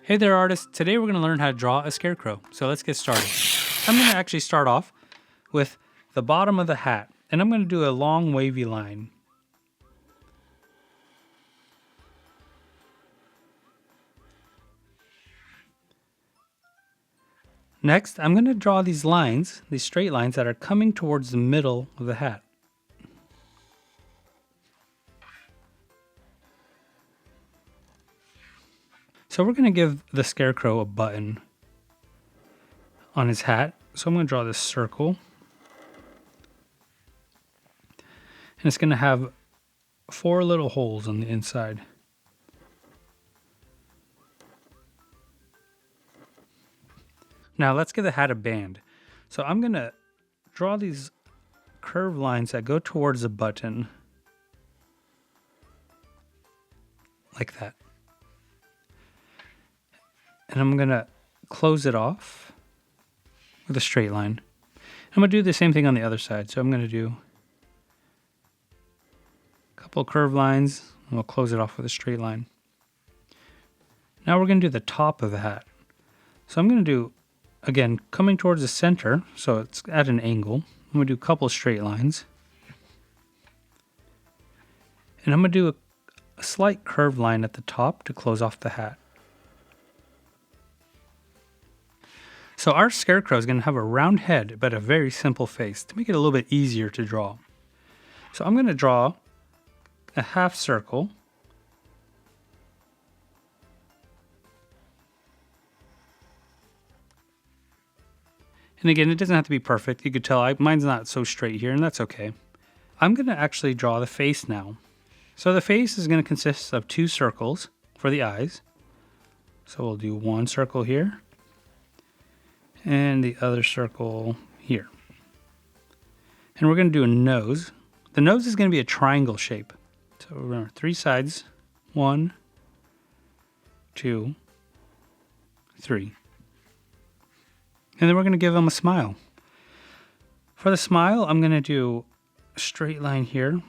Hey there, artists. Today we're going to learn how to draw a scarecrow. So let's get started. I'm going to actually start off with the bottom of the hat, and I'm going to do a long wavy line. Next, I'm going to draw these lines, these straight lines that are coming towards the middle of the hat. So we're going to give the scarecrow a button on his hat. So I'm going to draw this circle. And it's going to have 4 little holes on the inside. Now let's give the hat a band. So I'm going to draw these curved lines that go towards the button. Like that. And I'm going to close it off with a straight line. I'm going to do the same thing on the other side. So I'm going to do a couple curved lines, and we'll close it off with a straight line. Now we're going to do the top of the hat. So I'm going to do, again, coming towards the center, so it's at an angle. I'm going to do a couple straight lines. And I'm going to do a slight curved line at the top to close off the hat. So our scarecrow is going to have a round head, but a very simple face to make it a little bit easier to draw. So I'm going to draw a half circle. And again, it doesn't have to be perfect. You could tell mine's not so straight here, and that's okay. I'm going to actually draw the face now. So the face is going to consist of 2 circles for the eyes. So we'll do 1 circle here. And the other circle here. And we're going to do a nose. The nose is going to be a triangle shape. So remember, 3 sides. 1, 2, 3. And then we're going to give him a smile. For the smile, I'm going to do a straight line here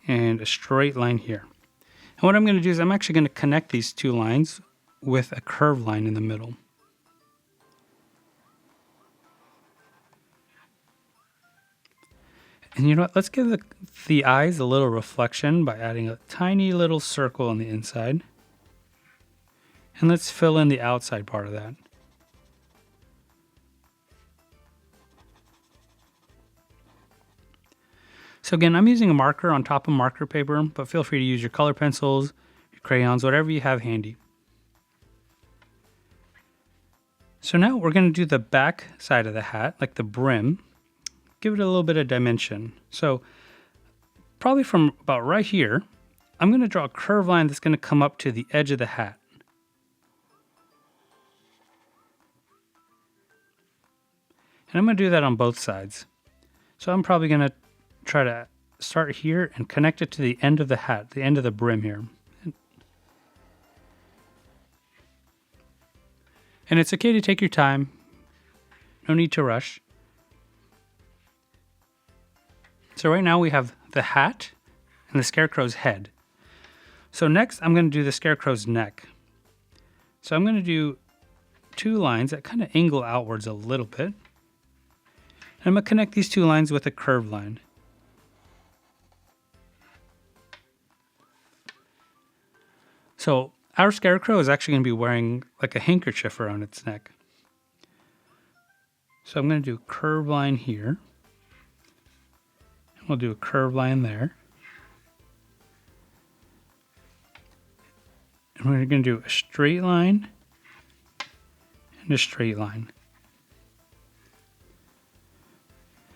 and a straight line here. And what I'm going to do is I'm actually going to connect these 2 lines with a curved line in the middle. And you know what? Let's give the eyes a little reflection by adding a tiny little circle on the inside. And let's fill in the outside part of that. So again, I'm using a marker on top of marker paper, but feel free to use your color pencils, your crayons, whatever you have handy. So now we're going to do the back side of the hat, like the brim. Give it a little bit of dimension. So probably from about right here, I'm going to draw a curved line that's going to come up to the edge of the hat. And I'm going to do that on both sides. So I'm probably going to try to start here and connect it to the end of the hat, the end of the brim here. And it's okay to take your time. No need to rush. So right now we have the hat and the scarecrow's head. So next I'm going to do the scarecrow's neck. So I'm going to do 2 lines that kind of angle outwards a little bit. And I'm going to connect these 2 lines with a curved line. So our scarecrow is actually going to be wearing like a handkerchief around its neck. So I'm going to do a curved line here. We'll do a curved line there. And we're going to do a straight line and a straight line.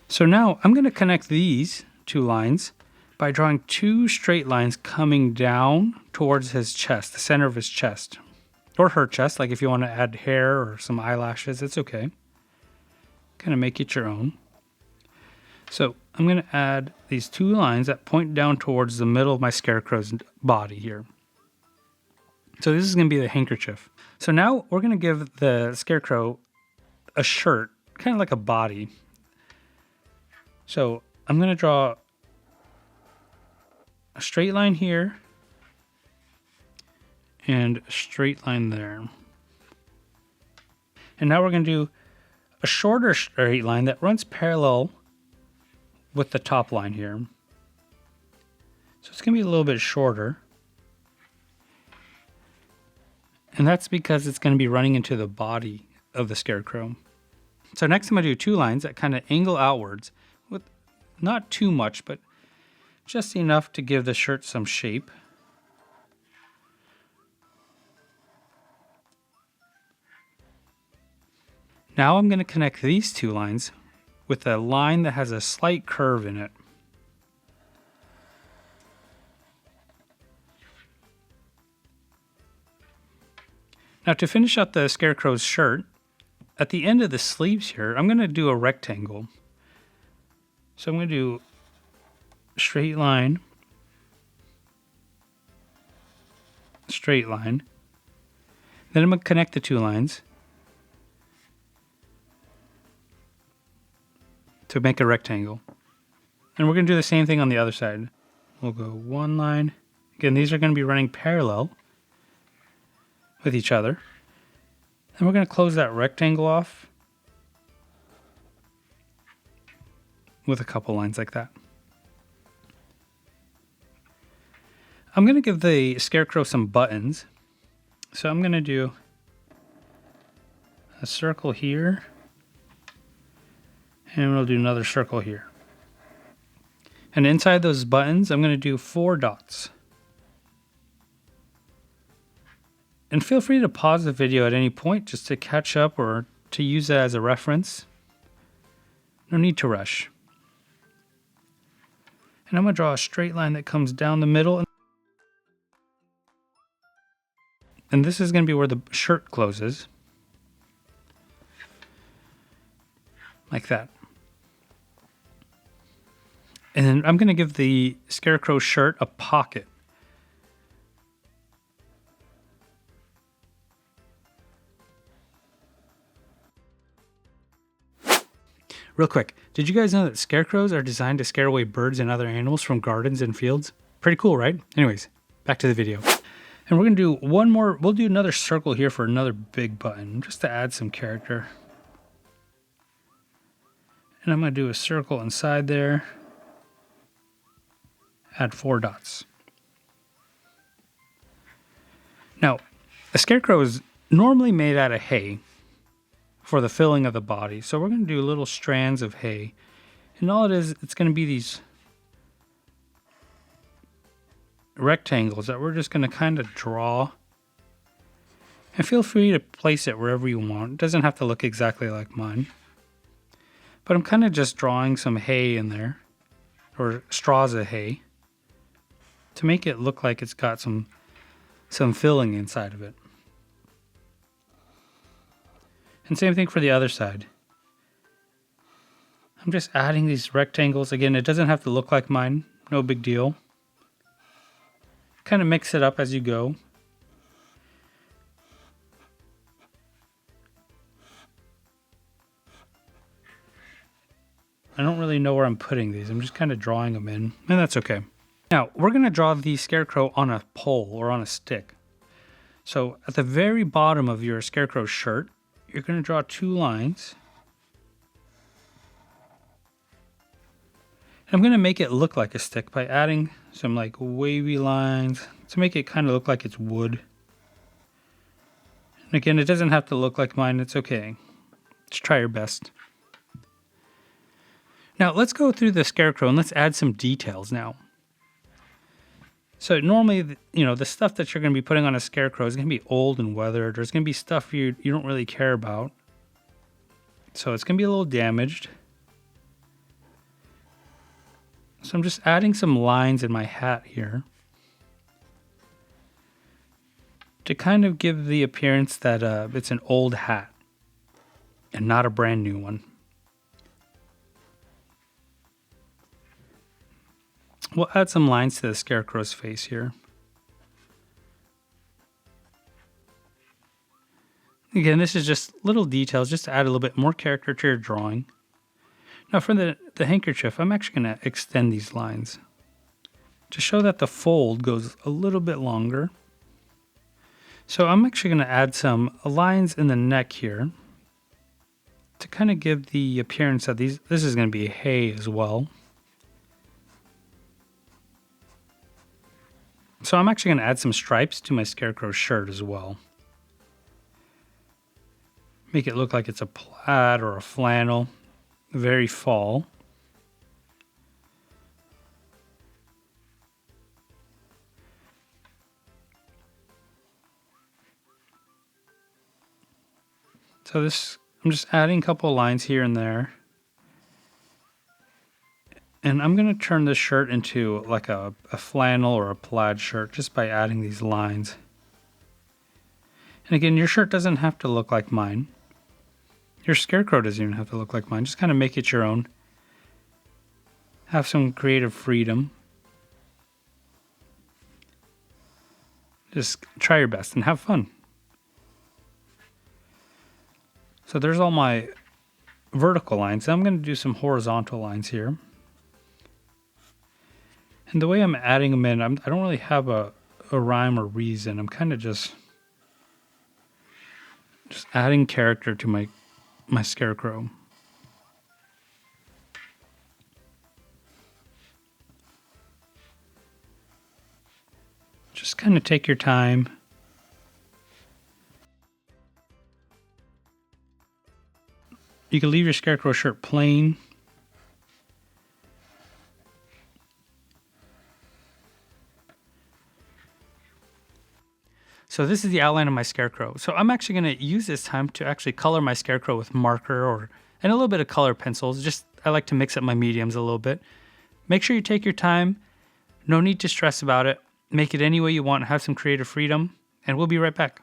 So now I'm going to connect these 2 lines by drawing 2 straight lines coming down towards his chest, the center of his chest. Or her chest, like if you want to add hair or some eyelashes, it's okay. Kind of make it your own. So I'm going to add these 2 lines that point down towards the middle of my scarecrow's body here. So this is going to be the handkerchief. So now we're going to give the scarecrow a shirt, kind of like a body. So I'm going to draw a straight line here and a straight line there. And now we're going to do a shorter straight line that runs parallel with the top line here. So it's going to be a little bit shorter. And that's because it's going to be running into the body of the Scarecrow. So next I'm going to do 2 lines that kind of angle outwards with not too much, but just enough to give the shirt some shape. Now I'm going to connect these 2 lines with a line that has a slight curve in it. Now to finish out the Scarecrow's shirt, at the end of the sleeves here, I'm going to do a rectangle. So I'm going to do a straight line, straight line. Then I'm going to connect the 2 lines to make a rectangle. And we're going to do the same thing on the other side. We'll go 1 line. Again, these are going to be running parallel with each other. And we're going to close that rectangle off with a couple lines like that. I'm going to give the Scarecrow some buttons. So I'm going to do a circle here. And we'll do another circle here. And inside those buttons, I'm going to do 4 dots. And feel free to pause the video at any point just to catch up or to use that as a reference. No need to rush. And I'm going to draw a straight line that comes down the middle. And this is going to be where the shirt closes. Like that. And then I'm going to give the Scarecrow shirt a pocket. Real quick, did you guys know that scarecrows are designed to scare away birds and other animals from gardens and fields? Pretty cool, right? Anyways, back to the video. And we're going to do one more, we'll do another circle here for another big button, just to add some character. And I'm going to do a circle inside there. Add 4 dots. Now, a scarecrow is normally made out of hay for the filling of the body. So we're going to do little strands of hay. And all it is, it's going to be these rectangles that we're just going to kind of draw. And feel free to place it wherever you want. It doesn't have to look exactly like mine. But I'm kind of just drawing some hay in there, or straws of hay, to make it look like it's got some filling inside of it. And same thing for the other side. I'm just adding these rectangles. Again, it doesn't have to look like mine. No big deal. Kind of mix it up as you go. I don't really know where I'm putting these. I'm just kind of drawing them in, and that's okay. Now, we're going to draw the Scarecrow on a pole or on a stick. So at the very bottom of your Scarecrow shirt, you're going to draw 2 lines. And I'm going to make it look like a stick by adding some like wavy lines to make it kind of look like it's wood. And again, it doesn't have to look like mine. It's okay. Just try your best. Now let's go through the Scarecrow and let's add some details now. So normally, the stuff that you're going to be putting on a Scarecrow is going to be old and weathered. There's going to be stuff you don't really care about. So it's going to be a little damaged. So I'm just adding some lines in my hat here to kind of give the appearance that it's an old hat and not a brand new one. We'll add some lines to the Scarecrow's face here. Again, this is just little details just to add a little bit more character to your drawing. Now for the handkerchief, I'm actually going to extend these lines to show that the fold goes a little bit longer. So I'm actually going to add some lines in the neck here to kind of give the appearance that this is going to be hay as well. So I'm actually going to add some stripes to my Scarecrow shirt as well. Make it look like it's a plaid or a flannel. Very fall. So I'm just adding a couple of lines here and there. And I'm going to turn this shirt into like a flannel or a plaid shirt just by adding these lines. And again, your shirt doesn't have to look like mine. Your Scarecrow doesn't even have to look like mine. Just kind of make it your own. Have some creative freedom. Just try your best and have fun. So there's all my vertical lines. I'm going to do some horizontal lines here. And the way I'm adding them in, I don't really have a rhyme or reason. I'm kind of just adding character to my Scarecrow. Just kind of take your time. You can leave your Scarecrow shirt plain. So this is the outline of my Scarecrow. So I'm actually going to use this time to actually color my Scarecrow with marker and a little bit of color pencils. I like to mix up my mediums a little bit. Make sure you take your time. No need to stress about it. Make it any way you want. Have some creative freedom. And we'll be right back.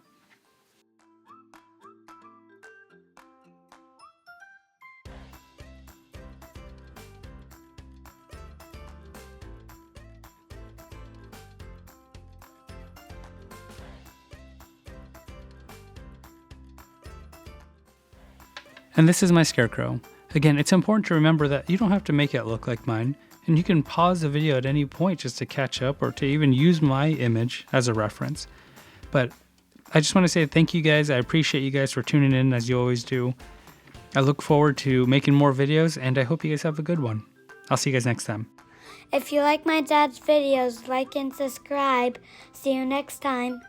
And this is my Scarecrow. Again, it's important to remember that you don't have to make it look like mine, and you can pause the video at any point just to catch up or to even use my image as a reference. But I just want to say thank you guys. I appreciate you guys for tuning in as you always do. I look forward to making more videos, and I hope you guys have a good one. I'll see you guys next time. If you like my dad's videos, like and subscribe. See you next time.